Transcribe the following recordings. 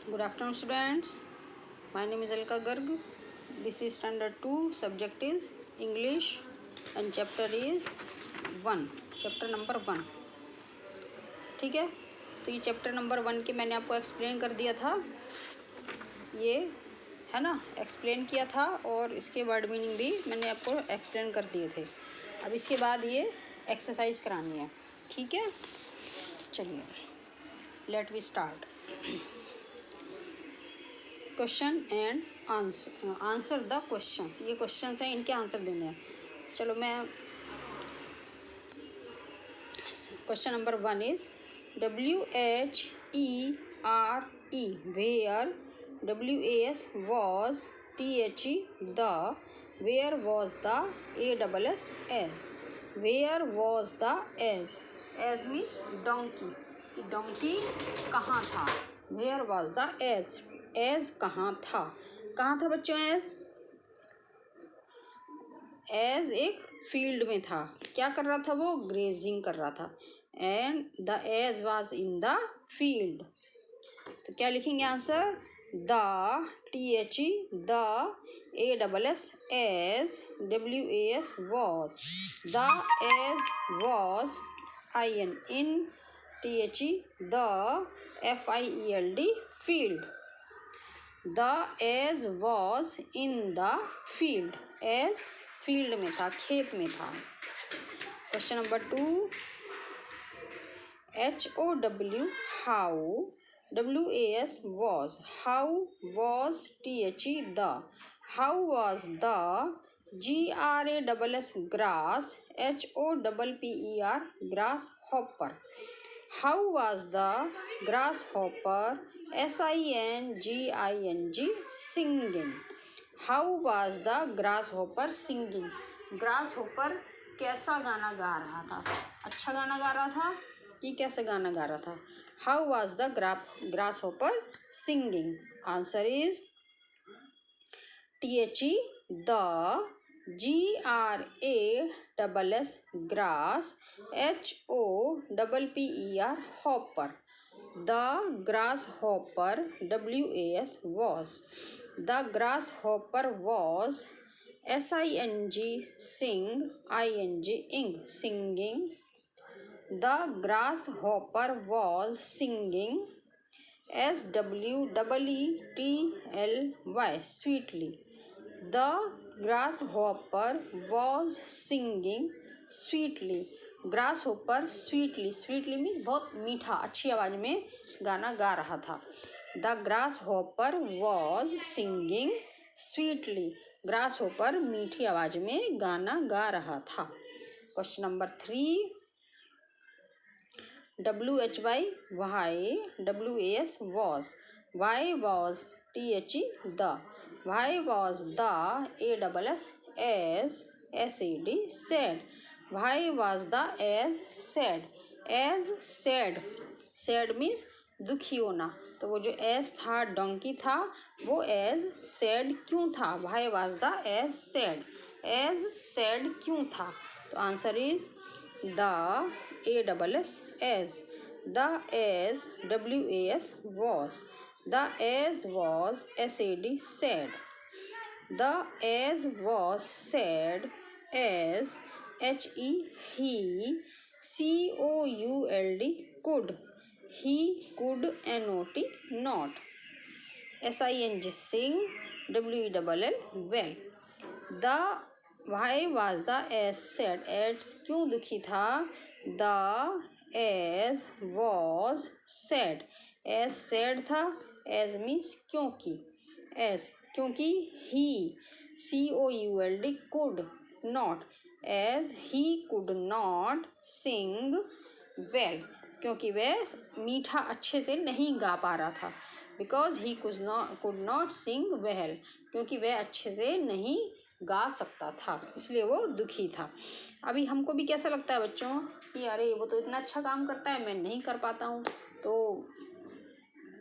Good afternoon, students. My name is Alka Garg. This is standard 2. Subject is English and chapter is 1. Chapter number 1. ठीक है, तो ये chapter number 1 के मैंने आपको एक्सप्लेन कर दिया था, ये है ना, एक्सप्लेन किया था और इसके वर्ड मीनिंग भी मैंने आपको एक्सप्लेन कर दिए थे। अब इसके बाद ये एक्सरसाइज करानी है, ठीक है। चलिए, let we start. Question and answer the questions. ये क्वेश्चंस हैं, इनके आंसर देने हैं। चलो, मैं question number 1 is WHERE where, WAS was, THE the, where was the, ASS where was the as means donkey, donkey कहाँ था, where was the as कहाँ था बच्चों, as एक फील्ड में था। क्या कर रहा था वो? ग्रेजिंग कर रहा था। And the ass was in the field. तो क्या लिखेंगे answer? The, THE the, ASS ass, WAS was, the ass was, in, THE the, FIELD field। The ass was in the field, ass field में था, खेत में था। Question number 2, HOW how, WAS was, how was, THE the, how was the, GRASS grass, HOPPER grasshopper, how was the grasshopper, SINGING singing, how was the grasshopper singing. Grasshopper कैसा गाना गा रहा था? अच्छा गाना गा रहा था कि कैसे गाना गा रहा था? How was the grasshopper singing. Answer is THE the, GRASS grass, HOPPER hopper, the grasshopper WAS was, the grasshopper was, SING sing, ING singing, the grasshopper was singing, SWEETLY sweetly, the grasshopper was singing sweetly। Grasshopper sweetly means बहुत मीठा, अच्छी आवाज़ में गाना गा रहा था। The grasshopper was singing sweetly, grasshopper मीठी आवाज़ में गाना गा रहा था। Question number 3, WHY WAS was, why was, THE the, why was the, ASS SAD said, why was the as sad means दुखी होना। तो वो जो एस था, डोंकी था, वो एज सैड क्यों था? Why was the ass sad क्यों था? तो answer is the ASS ass, the ass WAS was, the ass was SAD sad, the ass was sad ass, HE he, COULD could, he could NOT not, SING sing, WELL well। the why was the as sad, as क्यों दुखी था? the as was sad, as sad था, as means क्योंकि, as क्योंकि he, COULD could not, as he could not sing well, क्योंकि वह मीठा अच्छे से नहीं गा पा रहा था। Because he could not sing well, क्योंकि वह अच्छे से नहीं गा सकता था, इसलिए वो दुखी था। अभी हमको भी कैसा लगता है बच्चों कि अरे वो तो इतना अच्छा काम करता है, मैं नहीं कर पाता हूँ, तो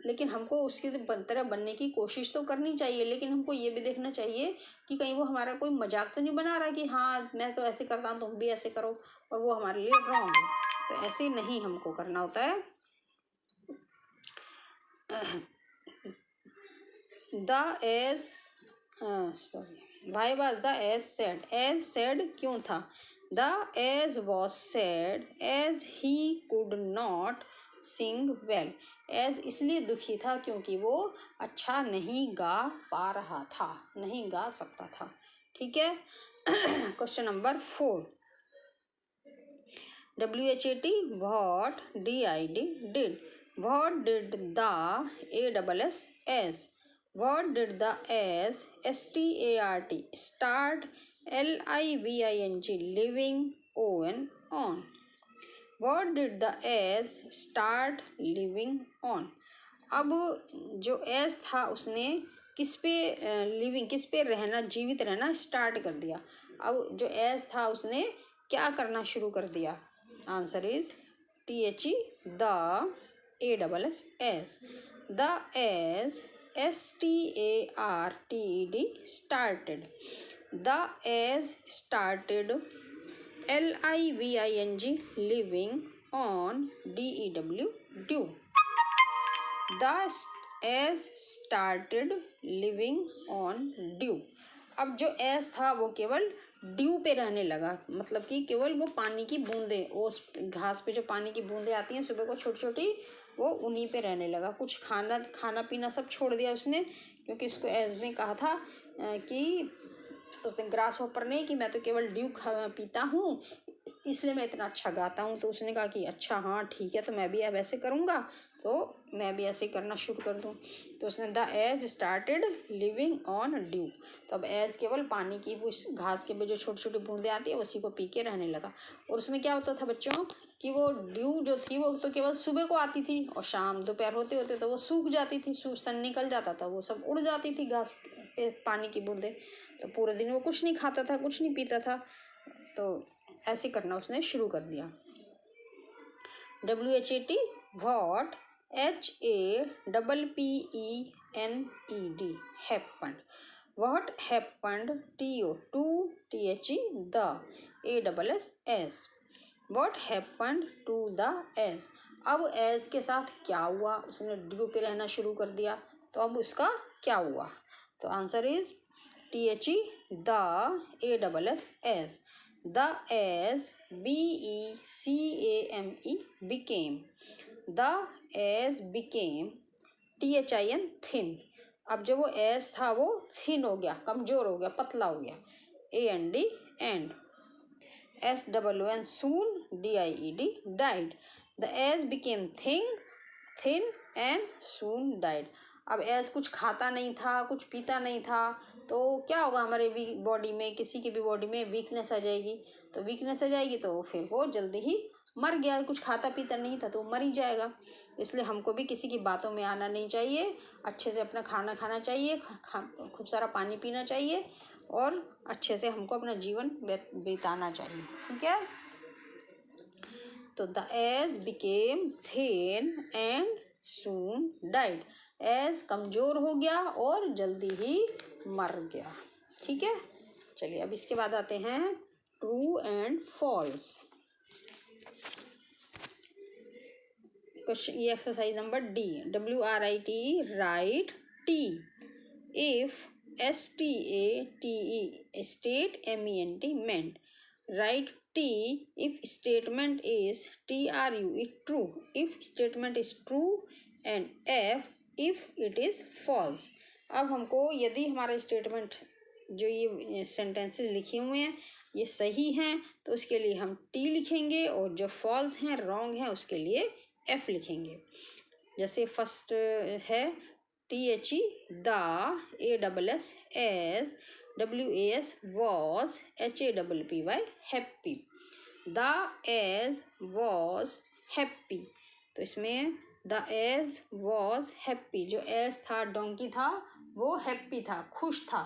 लेकिन हमको उसकी तरह बनने की कोशिश तो करनी चाहिए, लेकिन हमको ये भी देखना चाहिए कि कहीं वो हमारा कोई मजाक तो नहीं बना रहा कि हाँ मैं तो ऐसे करता हूँ तुम भी ऐसे करो, और वो हमारे लिए रॉन्ग हो। तो ऐसे नहीं हमको करना होता है। The ass sorry why was the ass sad क्यों था? The ass was sad ass he could not sing well. Ass इसलिए दुखी था क्योंकि वो अच्छा नहीं गा पा रहा था, नहीं गा सकता था। ठीक है। Question number 4, WHAT what DID did. What did the ASS? What did the START LIVING living on? What did the S start living on? अब जो एस था उसने किस पे लिविंग, किस पे रहना, जीवित रहना स्टार्ट कर दिया। अब जो एस था उसने क्या करना शुरू कर दिया? Answer is THE the ASS the S STARTED started the S started LIVING living on DEW due the S started living on dew. अब जो एस था वो केवल ड्यू पे रहने लगा, मतलब कि केवल वो पानी की बूंदें, उस घास पे जो पानी की बूंदें आती हैं सुबह को छोटी छोटी, वो उन्हीं पे रहने लगा। कुछ खाना पीना सब छोड़ दिया उसने, क्योंकि उसको एस ने कहा था कि उसने ग्रास हॉपर ने कि मैं तो केवल ड्यू पीता हूँ, इसलिए मैं इतना अच्छा गाता हूँ। तो उसने कहा कि अच्छा हाँ ठीक है, तो मैं भी अब ऐसे करूँगा, तो मैं भी ऐसे करना शुरू कर दूँ। तो उसने the ass started living on dew, तो अब एज केवल पानी की वो घास के जो छोटी छोटी बूंदें आती है उसी को पी के रहने लगा। और उसमें क्या होता था बच्चों कि वो ड्यू जो थी वो तो केवल सुबह को आती थी, और शाम दोपहर होते होते तो वो सूख जाती थी, सन निकल जाता था, वो सब उड़ जाती थी घास पे पानी की बूंदें। तो पूरे दिन वो कुछ नहीं खाता था, कुछ नहीं पीता था। तो ऐसे करना उसने शुरू कर दिया। WHAT what HAPPENED happened. What happened to THE the ASS. What happened to the S. अब एस के साथ क्या हुआ? उसने ड्यू पे रहना शुरू कर दिया, तो अब उसका क्या हुआ? तो answer is THE the ASS the as BECAME became the as became THIN thin. अब जो वो एस था वो थिन हो गया, कमजोर हो गया, पतला हो गया। AND and SOON soon DIED died. The as became thin and soon died. अब एस कुछ खाता नहीं था, कुछ पीता नहीं था, तो क्या होगा हमारे बॉडी में, किसी की भी बॉडी में वीकनेस आ जाएगी। तो वीकनेस आ जाएगी तो फिर वो जल्दी ही मर गया। कुछ खाता पीता नहीं था तो मर ही जाएगा। तो इसलिए हमको भी किसी की बातों में आना नहीं चाहिए, अच्छे से अपना खाना खाना चाहिए, खूब सारा पानी पीना चाहिए, और अच्छे से हमको अपना जीवन बिताना चाहिए। ठीक है। तो the ass became thin and soon died. Ass कमज़ोर हो गया और जल्दी ही मर गया। ठीक है। चलिए अब इसके बाद आते हैं ट्रू एंड फॉल्स। क्वेश्चन, ये exercise number D, WRIT right T if STATE state MENT meant. Right T if statement is TRU it true, if statement is true, and F if it is false. अब हमको यदि हमारा statement जो ये sentences लिखे हुए हैं ये सही हैं तो उसके लिए हम T लिखेंगे, और जो फॉल्स हैं, रॉन्ग हैं, उसके लिए F लिखेंगे। जैसे फर्स्ट है THE the ASS WAS was HAPPY happy. The ass was happy, तो इसमें द एज वॉज हैप्पी, जो एज था डोंकी था वो हैप्पी था, खुश था।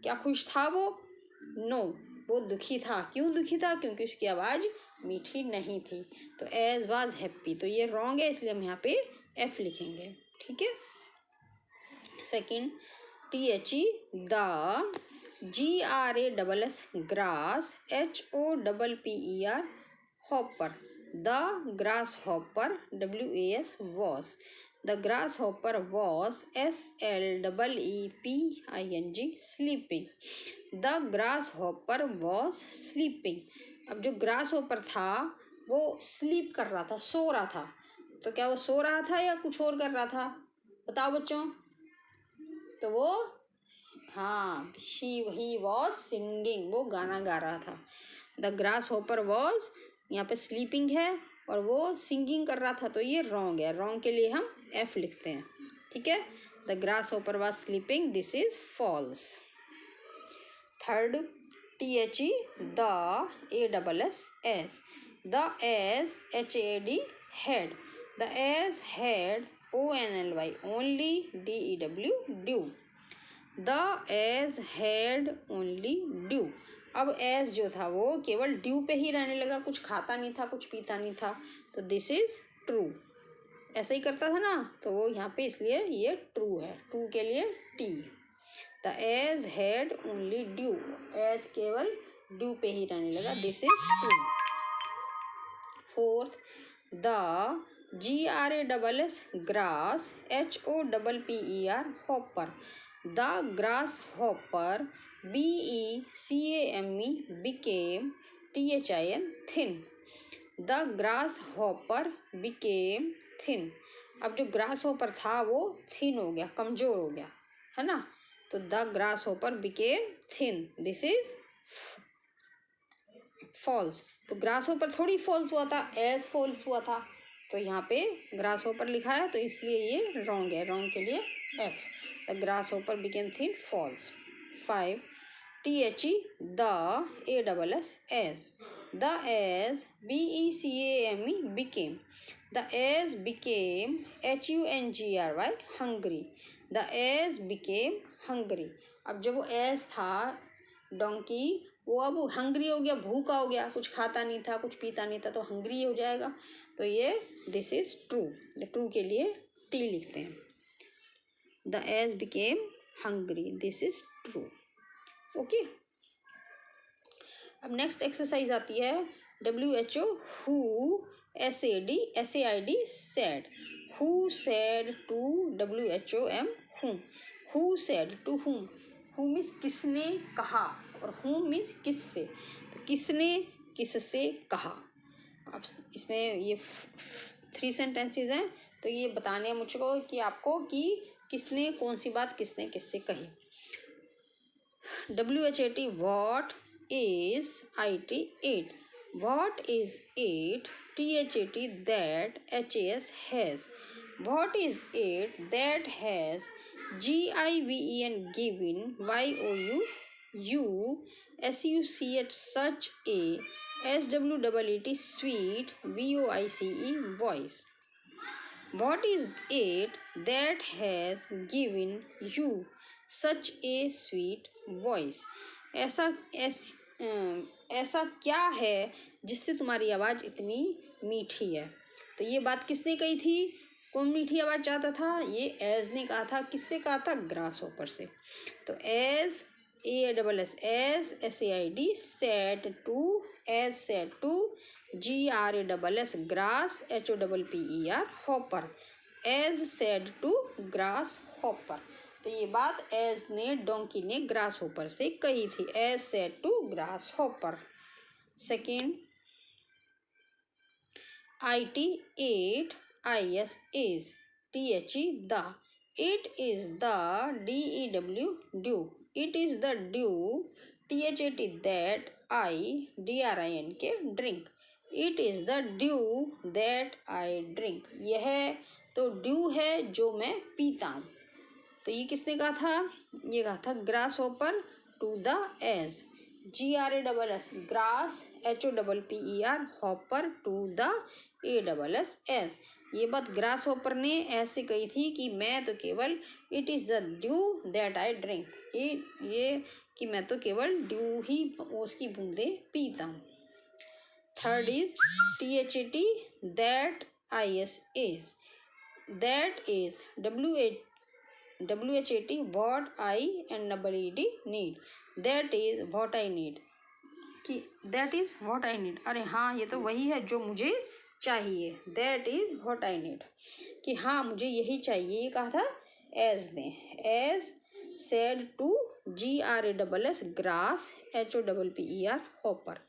क्या खुश था वो? नो, वो दुखी था। क्यों दुखी था? क्योंकि उसकी आवाज़ मीठी नहीं थी। तो एज वॉज हैप्पी, तो ये रॉन्ग है, इसलिए हम यहाँ पे F लिखेंगे। ठीक है। Second THE the GRASS grass HOPPER hopper. The grass hopper WAS was. The grasshopper was SLEEPING sleeping. The grasshopper was sleeping. अब जो ग्रास हॉपर था वो स्लीप कर रहा था, सो रहा था। तो क्या वो सो रहा था या कुछ और कर रहा था? बताओ बच्चों। तो वो हाँ ही वॉज सिंगिंग, वो गाना गा रहा था। द ग्रास हॉपर वॉज, यहाँ पे स्लीपिंग है और वो सिंगिंग कर रहा था, तो ये रॉन्ग है। रॉन्ग के लिए हम F लिखते हैं, ठीक है। The grasshopper was sleeping, this is false. Third, THE the ASS, the ass HAD had, the ass had ONLY only, DEW dew, the ass had only dew. अब ass जो था वो केवल ड्यू पे ही रहने लगा, कुछ खाता नहीं था, कुछ पीता नहीं था, तो दिस इज ट्रू। ऐसा ही करता था ना, तो वो यहाँ पे इसलिए ये ट्रू है। ट्रू के लिए T। The ass had only dew, ass केवल ड्यू पे ही रहने लगा, this is true. Fourth, the GRASS grass HOPPER hopper, the grasshopper BECAME became THIN thin, the grasshopper became thin. अब जो ग्रास हॉपर था वो thin हो गया, कमज़ोर हो गया, है ना। तो the grasshopper became thin, this is false. तो ग्रास हॉपर थोड़ी फॉल्स हुआ था, एज फॉल्स हुआ था, तो यहाँ पे ग्रास हॉपर लिखा है, तो इसलिए ये रॉन्ग है। रॉन्ग के लिए F। The grasshopper became thin, false. 5, THE the ASS, the ass BECAME became, the ass became HUNGRY hungry, the ass became hungry। अब जब वो एज था डोंकी, वो अब हंग्री हो गया, भूखा हो गया, कुछ खाता नहीं था, कुछ पीता नहीं था, तो हंग्री हो जाएगा। तो ये दिस इज ट्रू। ट्रू के लिए T लिखते हैं। The ass became hungry, this is true. Okay. अब नेक्स्ट एक्सरसाइज आती है WHO who SAID said, who said to WHOM whom, who said to whom, who means किसने कहा और whom मीन्स किससे, तो किसने किससे कहा। अब इसमें ये 3 सेंटेंसेस हैं, तो ये बताने हैं मुझको कि आपको कि किसने कौन सी बात किसने किससे कही। WHAT what is IT 8, what is 8, THAT that HAS has, what is 8 that has, GIVEN given, YOU SUCH such a, SWEET sweet, VOICE voice। What is it that has given you such a sweet voice? ऐसा क्या है जिससे तुम्हारी आवाज़ इतनी मीठी है। तो ये बात किसने कही थी? कौन मीठी आवाज़ चाहता था? ये एज ने कहा था। किससे कहा था? ग्रास हॉपर से। तो ass ass SAID said to GRASS grass HOPPER hopper, ass said to grasshopper. तो ये बात एज ने डोंकी ने ग्रास हॉपर से कही थी। Ass said to grasshopper. Second, IT 8 IS is, THE the, it is the DEW dew, it is the dew, THAT that I DRINK drink, it is the dew that I drink। यह तो due है जो मैं पीता हूँ। तो ये किसने कहा था? ये कहा था grasshopper to the ass, GRASS grass HOPPER hopper to the ASS। ये बात ग्रास हॉपर ने ऐसे कही थी कि मैं तो केवल it is the due that I drink, ये कि मैं तो केवल ड्यू ही उसकी बूंदे पीता हूँ। Third is THAT that IS is, that is WHAT what I NEED need, that is what I need, कि that is what I need. अरे हाँ, ये तो वही है जो मुझे चाहिए, that is what I need, कि हाँ मुझे यही चाहिए, ये कहा था एज ने, ass said to GRASS grass HOPPER hopper,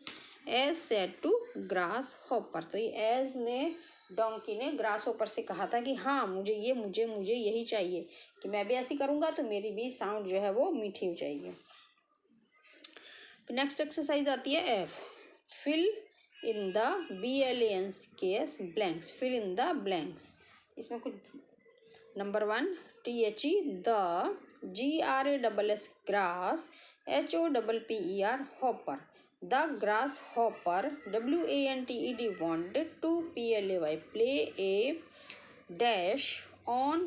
ass said to grasshopper. तो ये एज ने डोंकी ने ग्रास हॉपर से कहा था कि हाँ मुझे यही चाहिए, कि मैं भी ऐसी करूँगा तो मेरी भी साउंड जो है वो मीठी हो जाएगी। नेक्स्ट एक्सरसाइज आती है F, fill in the BLANKS blanks, fill in the blanks. इसमें कुछ number 1 THE the, GRASS grass, HOPPER hopper, the grasshopper WANTED wanted to play a dash on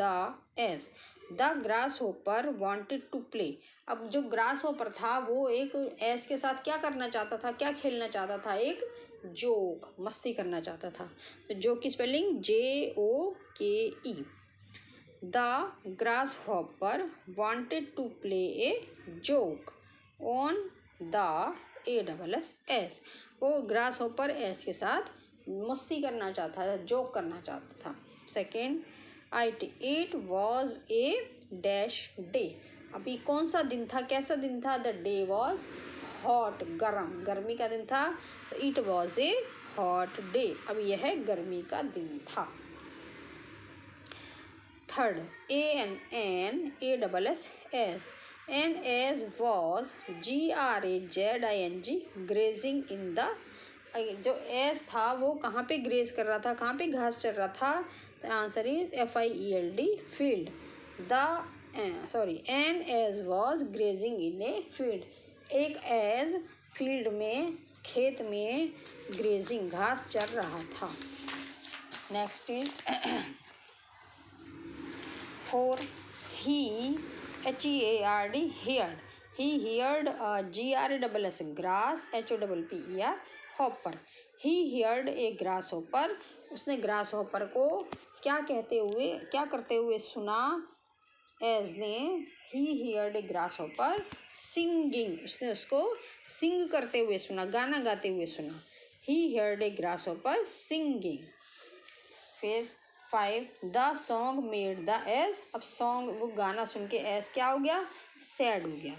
the S, the grasshopper wanted to play. अब जो grass hopper था वो एक S के साथ क्या करना चाहता था, क्या खेलना चाहता था, एक जोक, मस्ती करना चाहता था। तो जोक की spelling JOKE। The grasshopper wanted to play a joke on the ASS, वो ग्रास हॉपर एस के साथ मस्ती करना चाहता था, जोक करना चाहता था। Second it was a dash day. अभी कौन सा दिन था, कैसा दिन था, द डे वॉज हॉट, गर्मी का दिन था, तो it was a hot day, अब यह गर्मी का दिन था। Third ANNASS, and as was GRAZING grazing in the, जो एस था वो कहाँ पे ग्रेज कर रहा था, कहाँ पे घास चल रहा था, तो answer is FIELD field. An ass was grazing in a field, एक एज फील्ड में, खेत में ग्रेजिंग, घास चल रहा था। Next is 4 he HEARD heard, he heard GRASS grass HOPPER hopper, he heard a grasshopper, उसने ग्रास हॉपर को क्या करते हुए सुना, एज ने he heard a grasshopper singing, उसने उसको सिंग करते हुए सुना, गाना गाते हुए सुना, he heard a grasshopper singing। फिर 5 the song made the ass, अब सॉन्ग, वो गाना सुन के एज क्या हो गया, सैड हो गया।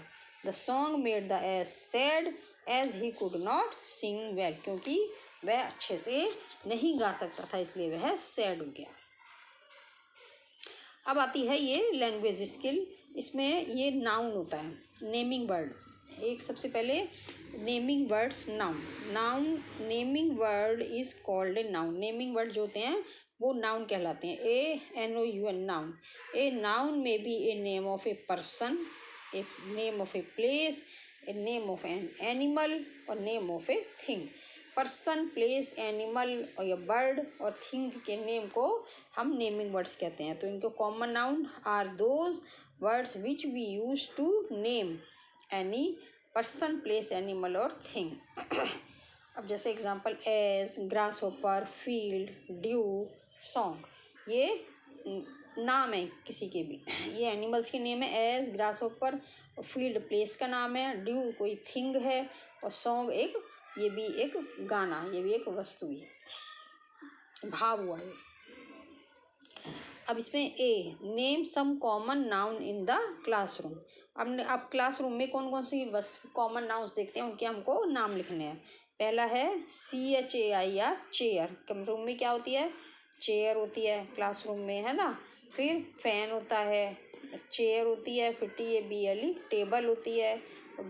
The song made the ass sad ass he could not sing well, क्योंकि वह अच्छे से नहीं गा सकता था, इसलिए वह सैड हो गया। अब आती है ये लैंग्वेज स्किल, इसमें ये नाउन होता है, नेमिंग वर्ड। एक सबसे पहले naming words, noun naming word is called a noun, naming word जो होते हैं वो नाउन कहलाते हैं। NOUN noun, a noun may be a name of a person, a name of a place, a name of an animal और name of a thing. Person, place, animal और या bird और थिंग के name को हम naming words कहते हैं। तो इनको common noun are those words which we use to name any person, place, animal और थिंग। अब जैसे example ass, grasshopper, field, dew, song, ये नाम है किसी के भी, ये एनिमल्स के नेम है। Ass, grasshopper, field place का नाम है, ड्यू कोई थिंग है और सॉन्ग एक, ये भी एक गाना, ये भी एक वस्तु है, भाव हुआ है। अब इसमें A, name some common noun in the classroom. अब क्लासरूम में कौन कौन सी कॉमन नाउन्स देखते हैं, उनके हमको नाम लिखने हैं। पहला है CHAIR, चेयर। रूम में क्या होती है, चेयर होती है क्लासरूम में, है ना। फिर फैन होता है, चेयर होती है। फिर TABLE, टेबल होती है।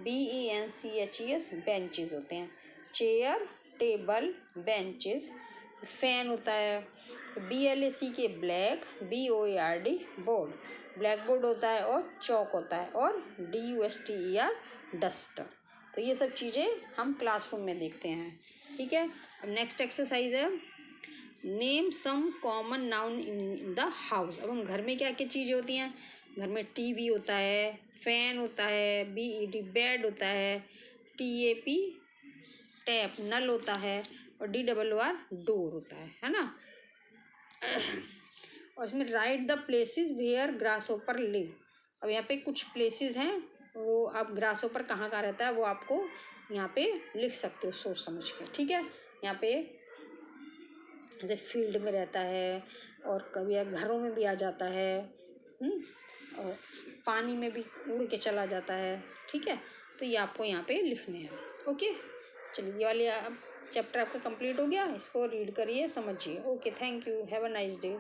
BENCHES, बेंचेस होते हैं। Chair, table, benches. फैन होता है। BLACK, black, BOARD, board, black board होता है। और चौक होता है। और DUSTER, डस्टर। तो ये सब चीज़ें हम क्लासरूम में देखते हैं, ठीक है। अब नेक्स्ट एक्सरसाइज है name some common noun in the house. अब हम घर में क्या क्या चीज़ें होती हैं, घर में TV होता है, फैन होता है, BED, बेड होता है, TAP, टैप, नल होता है। और DOOR, डोर होता है ना। और इसमें write the places where grasshopper live. अब यहाँ पे कुछ प्लेसेस हैं, वो आप ग्रास हॉपर कहाँ का रहता है वो आपको यहाँ पे लिख सकते हो सोच समझ के, ठीक है। यहाँ पे जैसे फील्ड में रहता है और कभी घरों में भी आ जाता है, और पानी में भी उड़ के चला जाता है। ठीक है, तो ये आपको यहाँ पे लिखने हैं। ओके, चलिए ये वाले अब चैप्टर आपका कंप्लीट हो गया, इसको रीड करिए, समझिए। Okay, thank you, have a nice day.